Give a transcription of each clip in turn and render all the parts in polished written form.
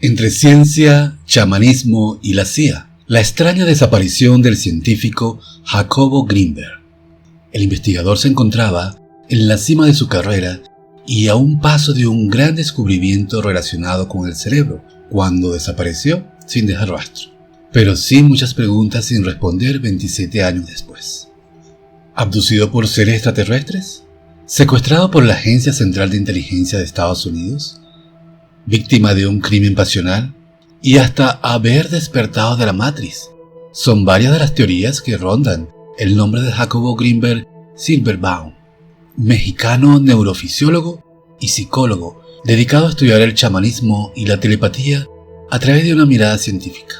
Entre ciencia, chamanismo y la CIA, la extraña desaparición del científico Jacobo Grinberg. El investigador se encontraba en la cima de su carrera y a un paso de un gran descubrimiento relacionado con el cerebro, cuando desapareció sin dejar rastro, pero sí muchas preguntas sin responder 27 años después. ¿Abducido por seres extraterrestres? ¿Secuestrado por la Agencia Central de Inteligencia de Estados Unidos? ¿Víctima de un crimen pasional? ¿Y hasta haber despertado de la Matrix? Son varias de las teorías que rondan el nombre de Jacobo Grinberg Silverbaum, mexicano neurofisiólogo y psicólogo dedicado a estudiar el chamanismo y la telepatía a través de una mirada científica.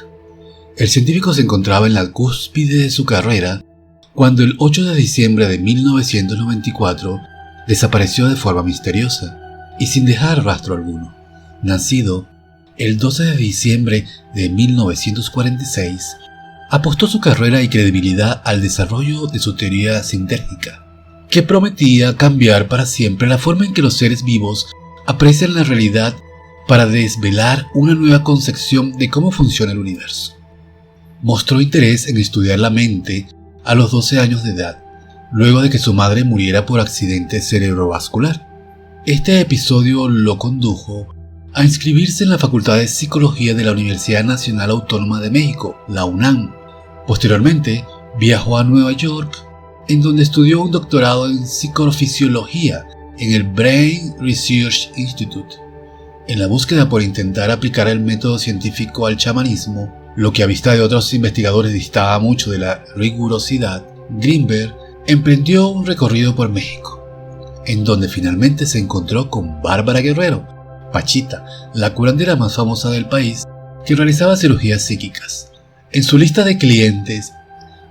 El científico se encontraba en la cúspide de su carrera cuando el 8 de diciembre de 1994 desapareció de forma misteriosa y sin dejar rastro alguno. Nacido el 12 de diciembre de 1946, apostó su carrera y credibilidad al desarrollo de su teoría sintérgica, que prometía cambiar para siempre la forma en que los seres vivos aprecian la realidad para desvelar una nueva concepción de cómo funciona el universo. Mostró interés en estudiar la mente a los 12 años de edad, luego de que su madre muriera por accidente cerebrovascular. Este episodio lo condujo a inscribirse en la Facultad de Psicología de la Universidad Nacional Autónoma de México, la UNAM. Posteriormente, viajó a Nueva York, en donde estudió un doctorado en psicofisiología en el Brain Research Institute. En la búsqueda por intentar aplicar el método científico al chamanismo, lo que a vista de otros investigadores distaba mucho de la rigurosidad, Grinberg emprendió un recorrido por México, en donde finalmente se encontró con Bárbara Guerrero, Pachita, la curandera más famosa del país, que realizaba cirugías psíquicas. En su lista de clientes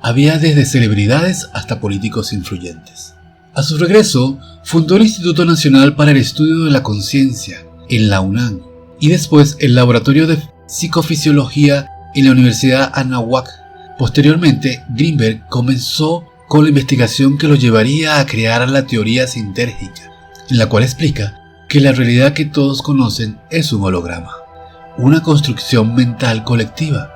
había desde celebridades hasta políticos influyentes. A su regreso, fundó el Instituto Nacional para el Estudio de la Conciencia en la UNAM y después el Laboratorio de Psicofisiología en la Universidad Anáhuac. Posteriormente, Grinberg comenzó con la investigación que lo llevaría a crear la teoría sintérgica, en la cual explica que la realidad que todos conocen es un holograma, una construcción mental colectiva,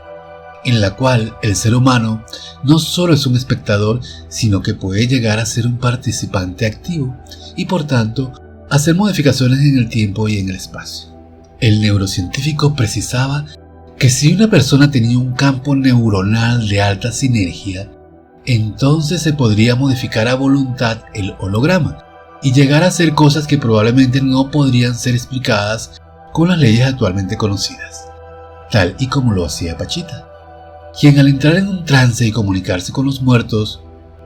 en la cual el ser humano no solo es un espectador, sino que puede llegar a ser un participante activo y por tanto hacer modificaciones en el tiempo y en el espacio. El neurocientífico precisaba que si una persona tenía un campo neuronal de alta sinergia, entonces se podría modificar a voluntad el holograma y llegar a hacer cosas que probablemente no podrían ser explicadas con las leyes actualmente conocidas, tal y como lo hacía Pachita, quien al entrar en un trance y comunicarse con los muertos,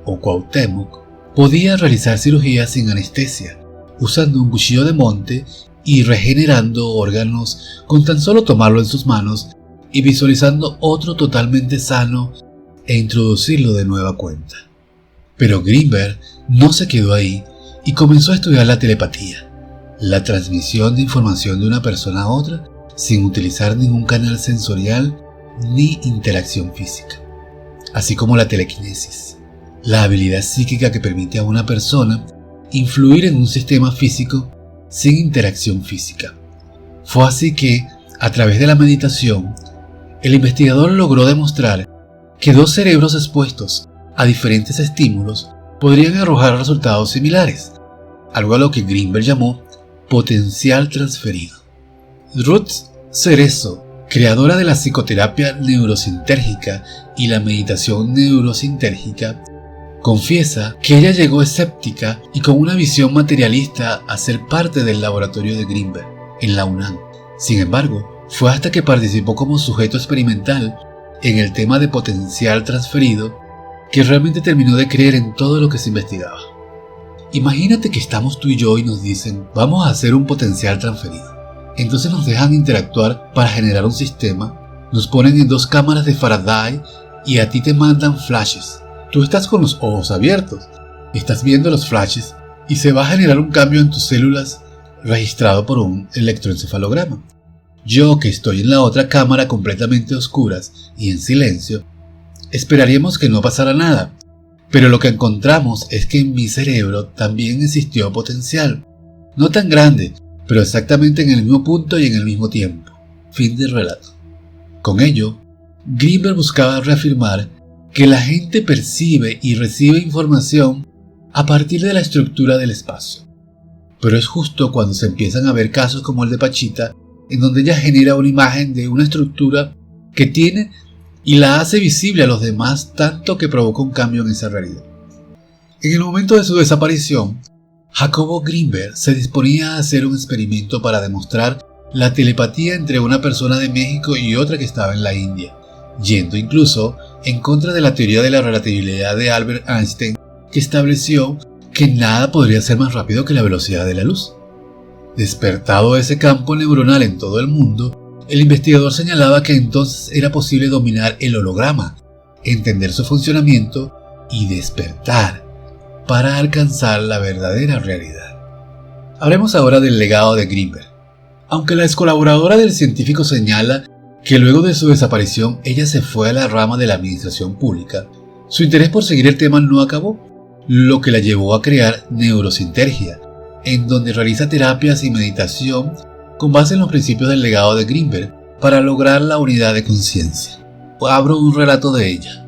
o Cuauhtémoc, podía realizar cirugías sin anestesia, usando un cuchillo de monte y regenerando órganos con tan solo tomarlo en sus manos y visualizando otro totalmente sano e introducirlo de nueva cuenta. Pero Grinberg no se quedó ahí y comenzó a estudiar la telepatía, la transmisión de información de una persona a otra sin utilizar ningún canal sensorial ni interacción física, así como la telequinesis, la habilidad psíquica que permite a una persona influir en un sistema físico sin interacción física. Fue así que, a través de la meditación, el investigador logró demostrar que dos cerebros expuestos a diferentes estímulos podrían arrojar resultados similares, algo a lo que Grinberg llamó potencial transferido. Ruth Cerezo, creadora de la psicoterapia neurosintérgica y la meditación neurosintérgica, confiesa que ella llegó escéptica y con una visión materialista a ser parte del laboratorio de Grinberg en la UNAM. Sin embargo, fue hasta que participó como sujeto experimental en el tema de potencial transferido que realmente terminó de creer en todo lo que se investigaba. Imagínate que estamos tú y yo y nos dicen, vamos a hacer un potencial transferido. Entonces nos dejan interactuar para generar un sistema, nos ponen en 2 cámaras de Faraday y a ti te mandan flashes. Tú estás con los ojos abiertos, estás viendo los flashes y se va a generar un cambio en tus células registrado por un electroencefalograma. Yo, que estoy en la otra cámara completamente oscuras y en silencio, esperaríamos que no pasara nada, pero lo que encontramos es que en mi cerebro también existió potencial, no tan grande, pero exactamente en el mismo punto y en el mismo tiempo. Fin del relato. Con ello, Greenberg buscaba reafirmar que la gente percibe y recibe información a partir de la estructura del espacio. Pero es justo cuando se empiezan a ver casos como el de Pachita, en donde ella genera una imagen de una estructura que tiene y la hace visible a los demás, tanto que provoca un cambio en esa realidad. En el momento de su desaparición, Jacobo Greenberg se disponía a hacer un experimento para demostrar la telepatía entre una persona de México y otra que estaba en la India, yendo incluso en contra de la teoría de la relatividad de Albert Einstein, que estableció que nada podría ser más rápido que la velocidad de la luz. Despertado ese campo neuronal en todo el mundo, el investigador señalaba que entonces era posible dominar el holograma, entender su funcionamiento y despertar para alcanzar la verdadera realidad. Hablemos ahora del legado de Greenberg. Aunque la ex colaboradora del científico señala que luego de su desaparición ella se fue a la rama de la administración pública, su interés por seguir el tema no acabó, lo que la llevó a crear Neurosintergia, en donde realiza terapias y meditación con base en los principios del legado de Greenberg para lograr la unidad de conciencia. Abro un relato de ella.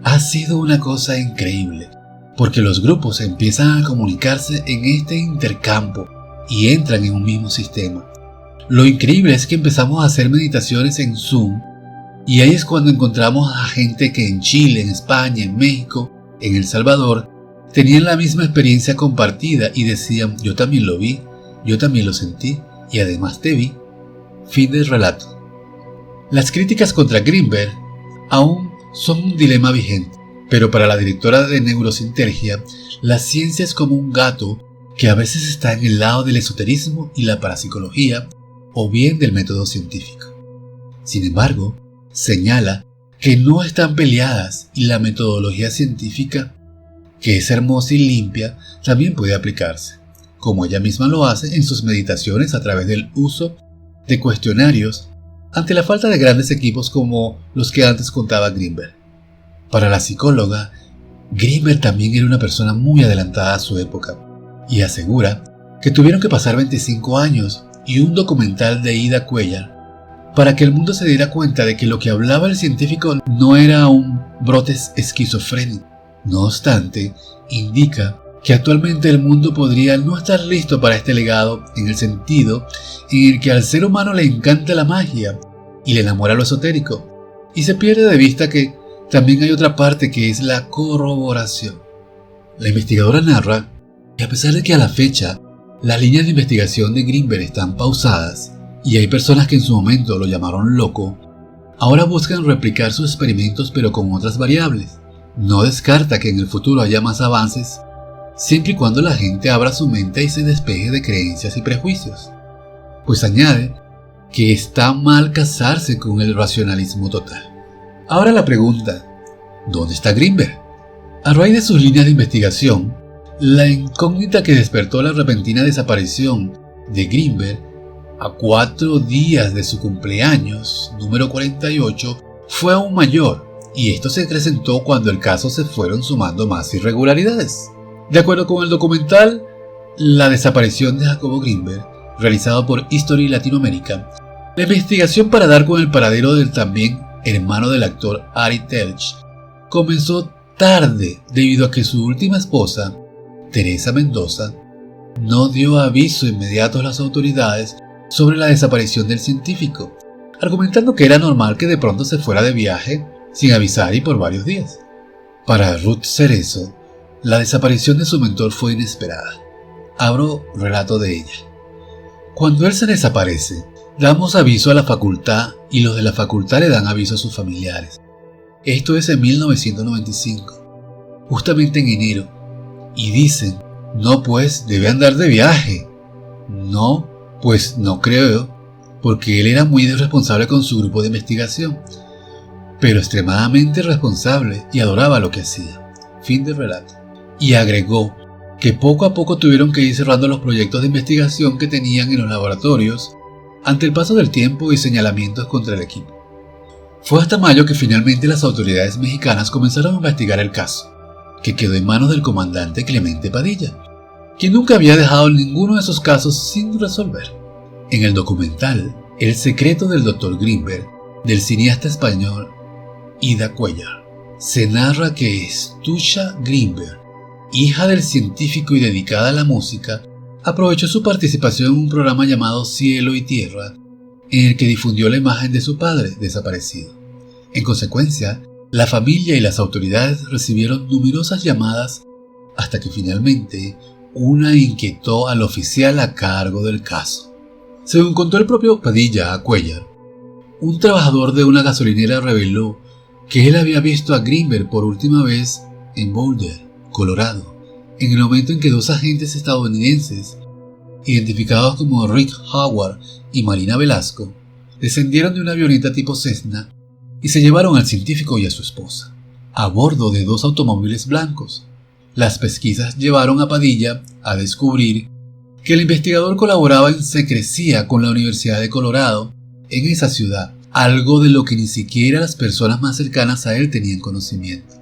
Ha sido una cosa increíble, porque los grupos empiezan a comunicarse en este intercampo y entran en un mismo sistema. Lo increíble es que empezamos a hacer meditaciones en Zoom y ahí es cuando encontramos a gente que en Chile, en España, en México, en El Salvador, tenían la misma experiencia compartida y decían: yo también lo vi, yo también lo sentí y además te vi. Fin del relato. Las críticas contra Greenberg aún son un dilema vigente, pero para la directora de Neurosintergia, la ciencia es como un gato que a veces está en el lado del esoterismo y la parapsicología, o bien del método científico. Sin embargo, señala que no están peleadas y la metodología científica, que es hermosa y limpia, también puede aplicarse, como ella misma lo hace en sus meditaciones a través del uso de cuestionarios ante la falta de grandes equipos como los que antes contaba Greenberg. Para la psicóloga, Greenberg también era una persona muy adelantada a su época y asegura que tuvieron que pasar 25 años y un documental de Ida Cuellar para que el mundo se diera cuenta de que lo que hablaba el científico no era un brote esquizofrénico. No obstante, indica que actualmente el mundo podría no estar listo para este legado en el sentido en el que al ser humano le encanta la magia y le enamora lo esotérico, y se pierde de vista que también hay otra parte que es la corroboración. La investigadora narra que a pesar de que a la fecha las líneas de investigación de Greenberg están pausadas y hay personas que en su momento lo llamaron loco, ahora buscan replicar sus experimentos pero con otras variables. No descarta que en el futuro haya más avances, siempre y cuando la gente abra su mente y se despeje de creencias y prejuicios. Pues añade que está mal casarse con el racionalismo total. Ahora la pregunta: ¿dónde está Greenberg? A raíz de sus líneas de investigación, la incógnita que despertó la repentina desaparición de Greenberg a 4 días de su cumpleaños, número 48, fue aún mayor, y esto se acrecentó cuando el caso se fueron sumando más irregularidades. De acuerdo con el documental La desaparición de Jacobo Greenberg, realizado por History Latinoamérica, la investigación para dar con el paradero del también hermano del actor Ari Telch comenzó tarde debido a que su última esposa, Teresa Mendoza, no dio aviso inmediato a las autoridades sobre la desaparición del científico, argumentando que era normal que de pronto se fuera de viaje sin avisar y por varios días. Para Ruth Cerezo, la desaparición de su mentor fue inesperada. Abro relato de ella. Cuando él se desaparece, damos aviso a la facultad y los de la facultad le dan aviso a sus familiares. Esto es en 1995, justamente en enero, y dicen: no, pues debe andar de viaje. No, pues no creo, porque él era muy irresponsable con su grupo de investigación, pero extremadamente responsable y adoraba lo que hacía. Fin del relato. Y agregó que poco a poco tuvieron que ir cerrando los proyectos de investigación que tenían en los laboratorios ante el paso del tiempo y señalamientos contra el equipo. Fue hasta mayo que finalmente las autoridades mexicanas comenzaron a investigar el caso, que quedó en manos del comandante Clemente Padilla, quien nunca había dejado ninguno de esos casos sin resolver. En el documental El secreto del Dr. Grimberg, del cineasta español Ida Cuellar. Se narra que Stucha Grimberg, hija del científico y dedicada a la música, aprovechó su participación en un programa llamado Cielo y Tierra, en el que difundió la imagen de su padre desaparecido. En consecuencia, la familia y las autoridades recibieron numerosas llamadas hasta que finalmente una inquietó al oficial a cargo del caso. Según contó el propio Padilla a Cuellar, un trabajador de una gasolinera reveló que él había visto a Grimberg por última vez en Boulder, Colorado, en el momento en que dos agentes estadounidenses, identificados como Rick Howard y Marina Velasco, descendieron de una avioneta tipo Cessna y se llevaron al científico y a su esposa, a bordo de dos automóviles blancos. Las pesquisas llevaron a Padilla a descubrir que el investigador colaboraba en secrecía con la Universidad de Colorado en esa ciudad, algo de lo que ni siquiera las personas más cercanas a él tenían conocimiento.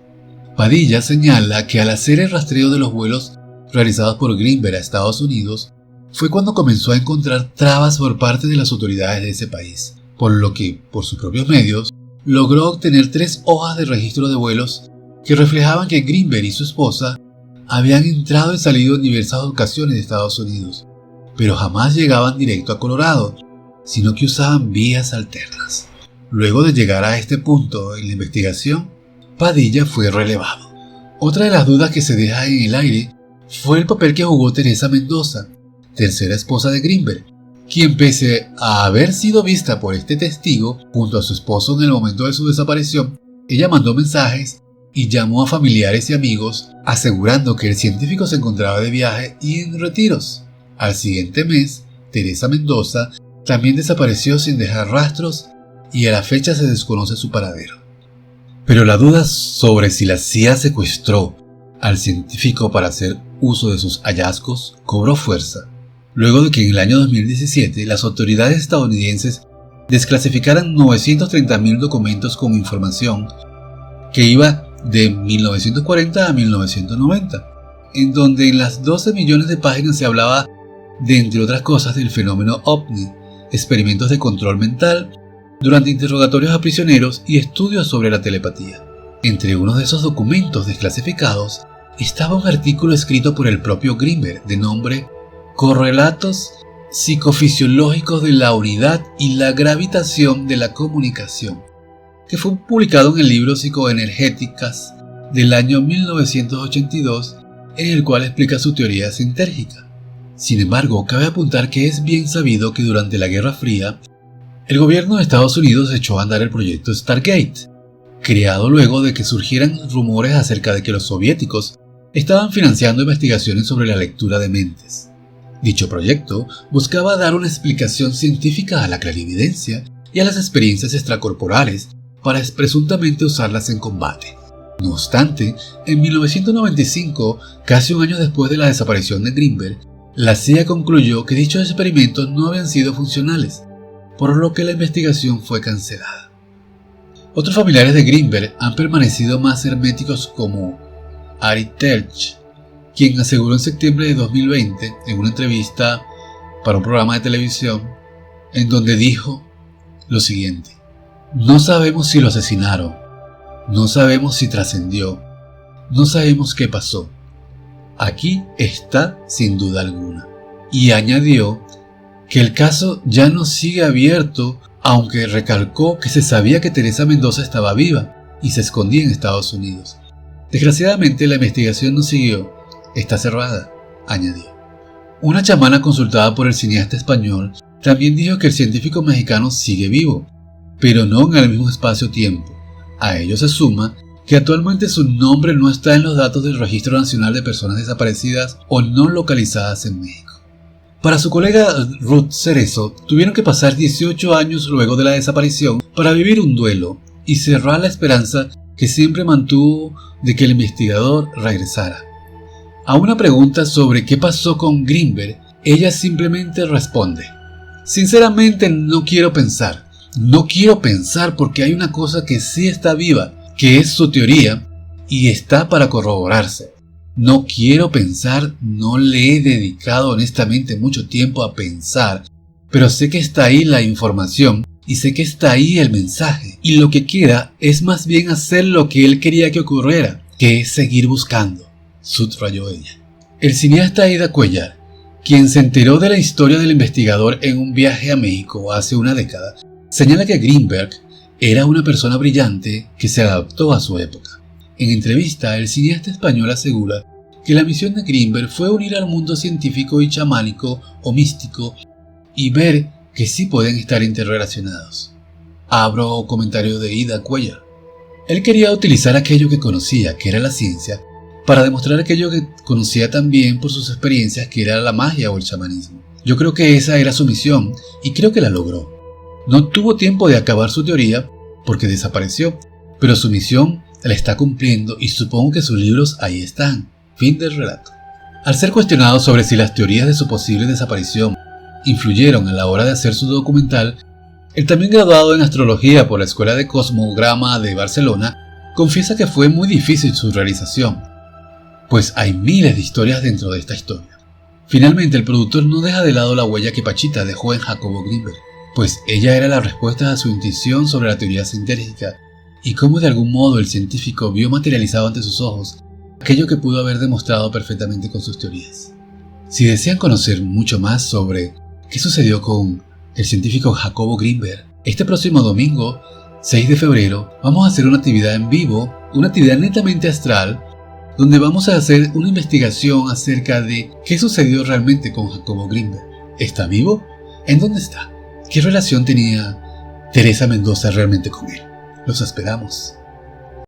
Padilla señala que al hacer el rastreo de los vuelos realizados por Grimberg a Estados Unidos, fue cuando comenzó a encontrar trabas por parte de las autoridades de ese país, por lo que, por sus propios medios, logró obtener 3 hojas de registro de vuelos que reflejaban que Grimberg y su esposa habían entrado y salido en diversas ocasiones de Estados Unidos, pero jamás llegaban directo a Colorado, sino que usaban vías alternas. Luego de llegar a este punto en la investigación, Padilla fue relevado. Otra de las dudas que se deja en el aire fue el papel que jugó Teresa Mendoza, tercera esposa de Grimberg, quien pese a haber sido vista por este testigo junto a su esposo en el momento de su desaparición, ella mandó mensajes y llamó a familiares y amigos asegurando que el científico se encontraba de viaje y en retiros. Al siguiente mes, Teresa Mendoza también desapareció sin dejar rastros y a la fecha se desconoce su paradero. Pero la duda sobre si la CIA secuestró al científico para hacer uso de sus hallazgos cobró fuerza, luego de que en el año 2017 las autoridades estadounidenses desclasificaran 930.000 documentos con información que iba de 1940 a 1990, en donde en las 12 millones de páginas se hablaba de, entre otras cosas, del fenómeno OVNI, experimentos de control mental, durante interrogatorios a prisioneros y estudios sobre la telepatía. Entre uno de esos documentos desclasificados estaba un artículo escrito por el propio Grimberg de nombre Correlatos psicofisiológicos de la unidad y la gravitación de la comunicación, que fue publicado en el libro Psicoenergéticas del año 1982, en el cual explica su teoría sintérgica. Sin embargo, cabe apuntar que es bien sabido que durante la Guerra Fría, el gobierno de Estados Unidos echó a andar el proyecto Stargate, creado luego de que surgieran rumores acerca de que los soviéticos estaban financiando investigaciones sobre la lectura de mentes. Dicho proyecto buscaba dar una explicación científica a la clarividencia y a las experiencias extracorporales para presuntamente usarlas en combate. No obstante, en 1995, casi un año después de la desaparición de Grimberg, la CIA concluyó que dichos experimentos no habían sido funcionales, por lo que la investigación fue cancelada. Otros familiares de Grimberg han permanecido más herméticos, como Ari Telch, quien aseguró en septiembre de 2020 en una entrevista para un programa de televisión, en donde dijo lo siguiente: no sabemos si lo asesinaron, no sabemos si trascendió, no sabemos qué pasó. Aquí está sin duda alguna. Y añadió que el caso ya no sigue abierto, aunque recalcó que se sabía que Teresa Mendoza estaba viva y se escondía en Estados Unidos. Desgraciadamente la investigación no siguió, está cerrada, añadió. Una chamana consultada por el cineasta español también dijo que el científico mexicano sigue vivo, pero no en el mismo espacio-tiempo. A ello se suma que actualmente su nombre no está en los datos del Registro Nacional de Personas Desaparecidas o no localizadas en México. Para su colega Ruth Cerezo, tuvieron que pasar 18 años luego de la desaparición para vivir un duelo y cerrar la esperanza que siempre mantuvo de que el investigador regresara. A una pregunta sobre qué pasó con Grimberg, ella simplemente responde: sinceramente no quiero pensar. No quiero pensar porque hay una cosa que sí está viva, que es su teoría, y está para corroborarse. No quiero pensar, no le he dedicado honestamente mucho tiempo a pensar, pero sé que está ahí la información y sé que está ahí el mensaje, y lo que queda es más bien hacer lo que él quería que ocurriera, que es seguir buscando, subrayó ella. El cineasta Aida Cuellar, quien se enteró de la historia del investigador en un viaje a México hace una década, señala que Greenberg era una persona brillante que se adaptó a su época. En entrevista, el cineasta español asegura que la misión de Greenberg fue unir al mundo científico y chamánico o místico y ver que sí pueden estar interrelacionados. Abro comentario de Aida Cuellar. Él quería utilizar aquello que conocía, que era la ciencia, para demostrar aquello que conocía también por sus experiencias, que era la magia o el chamanismo. Yo creo que esa era su misión y creo que la logró. No tuvo tiempo de acabar su teoría porque desapareció, pero su misión la está cumpliendo y supongo que sus libros ahí están. Fin del relato. Al ser cuestionado sobre si las teorías de su posible desaparición influyeron a la hora de hacer su documental, el también graduado en astrología por la Escuela de Cosmograma de Barcelona confiesa que fue muy difícil su realización, pues hay miles de historias dentro de esta historia. Finalmente, el productor no deja de lado la huella que Pachita dejó en Jacobo Greenberg, pues ella era la respuesta a su intuición sobre la teoría sintérgica y cómo de algún modo el científico vio materializado ante sus ojos aquello que pudo haber demostrado perfectamente con sus teorías. Si desean conocer mucho más sobre qué sucedió con el científico Jacobo Greenberg, este próximo domingo, 6 de febrero, vamos a hacer una actividad en vivo, una actividad netamente astral, donde vamos a hacer una investigación acerca de qué sucedió realmente con Jacobo Greenberg. ¿Está vivo? ¿En dónde está? ¿Qué relación tenía Teresa Mendoza realmente con él? Los esperamos.